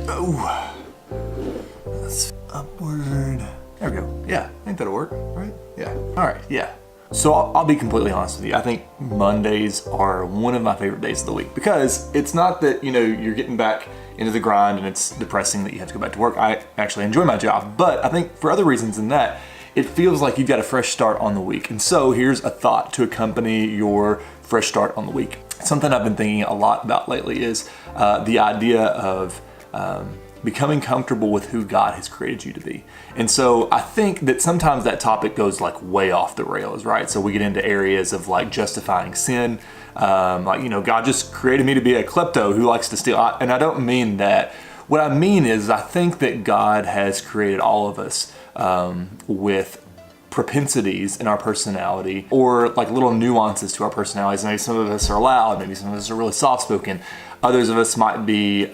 Oh, that's upward. There we go. Yeah, I think that'll work, right? Yeah. All right, yeah. So I'll be completely honest with you. I think Mondays are one of my favorite days of the week because it's not that, you're getting back into the grind and it's depressing that you have to go back to work. I actually enjoy my job, but I think for other reasons than that, it feels like you've got a fresh start on the week. And so here's a thought to accompany your fresh start on the week. Something I've been thinking a lot about lately is the idea of becoming comfortable with who God has created you to be. And so I think that sometimes that topic goes like way off the rails, right? So we get into areas of like justifying sin. God just created me to be a klepto who likes to steal. And I don't mean that. What I mean is I think that God has created all of us with propensities in our personality or like little nuances to our personalities. Maybe some of us are loud, maybe some of us are really soft-spoken. Others of us might be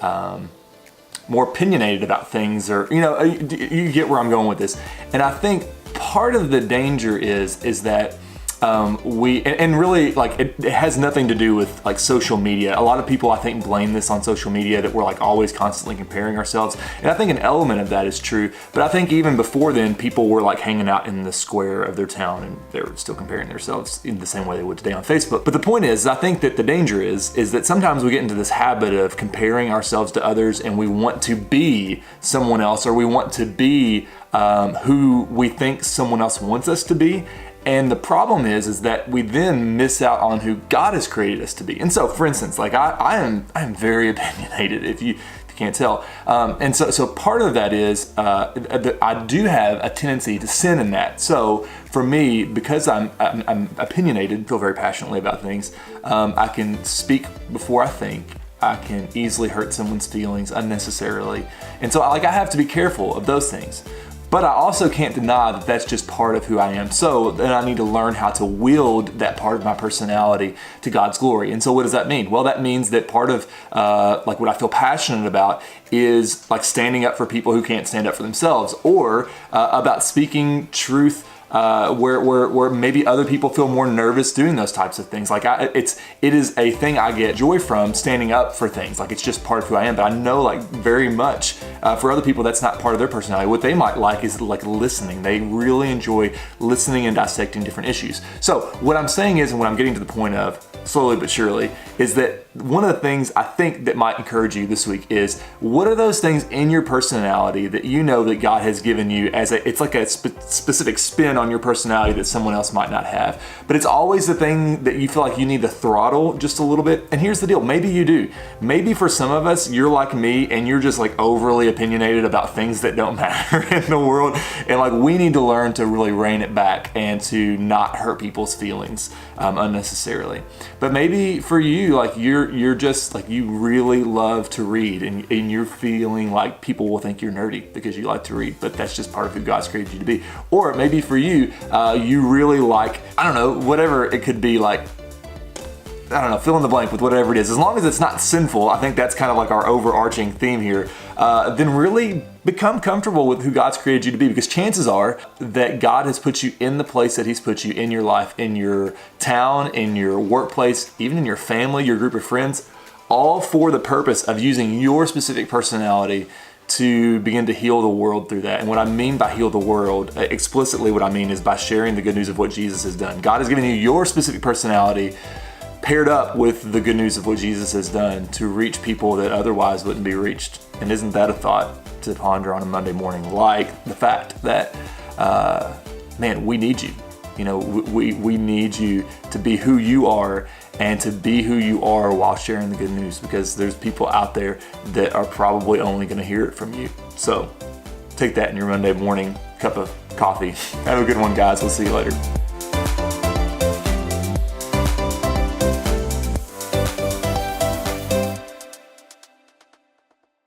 more opinionated about things, or you get where I'm going with this. And I think part of the danger is that really like it has nothing to do with like social media. A lot of people I think blame this on social media, that we're like always constantly comparing ourselves. And I think an element of that is true, but I think even before then people were like hanging out in the square of their town and they were still comparing themselves in the same way they would today on Facebook. But the point is, I think that the danger is that sometimes we get into this habit of comparing ourselves to others and we want to be someone else, or we want to be who we think someone else wants us to be. And the problem is that we then miss out on who God has created us to be. And so, for instance, like I am very opinionated, if you can't tell. And so part of that is that I do have a tendency to sin in that. So for me, because I'm opinionated, feel very passionately about things, I can speak before I think. I can easily hurt someone's feelings unnecessarily. And so I have to be careful of those things. But I also can't deny that that's just part of who I am. So then I need to learn how to wield that part of my personality to God's glory. And so what does that mean? Well, that means that part of like what I feel passionate about is like standing up for people who can't stand up for themselves, or about speaking truth where maybe other people feel more nervous doing those types of things. Like it is a thing I get joy from, standing up for things. Like it's just part of who I am. But I know like very much for other people that's not part of their personality. What they might like is like listening. They really enjoy listening and dissecting different issues. So what I'm saying is, and what I'm getting to the point of slowly but surely, is that one of the things I think that might encourage you this week is, what are those things in your personality that you know that God has given you as it's like a specific spin on your personality that someone else might not have. But it's always the thing that you feel like you need to throttle just a little bit. And here's the deal, maybe you do. Maybe for some of us, you're like me and you're just like overly opinionated about things that don't matter in the world. And like we need to learn to really rein it back and to not hurt people's feelings unnecessarily. But maybe for you, like you're just like, you really love to read and you're feeling like people will think you're nerdy because you like to read, but that's just part of who God's created you to be. Or maybe for you, you really like, I don't know, whatever it could be, like, I don't know, fill in the blank with whatever it is. As long as it's not sinful, I think that's kind of like our overarching theme here, then really become comfortable with who God's created you to be, because chances are that God has put you in the place that He's put you in your life, in your town, in your workplace, even in your family, your group of friends, all for the purpose of using your specific personality to begin to heal the world through that. And what I mean by heal the world, explicitly what I mean is by sharing the good news of what Jesus has done. God has given you your specific personality paired up with the good news of what Jesus has done to reach people that otherwise wouldn't be reached. And isn't that a thought to ponder on a Monday morning? Like the fact that, man, we need you. You know, we need you to be who you are, and to be who you are while sharing the good news, because there's people out there that are probably only going to hear it from you. So take that in your Monday morning cup of coffee. Have a good one, guys. We'll see you later.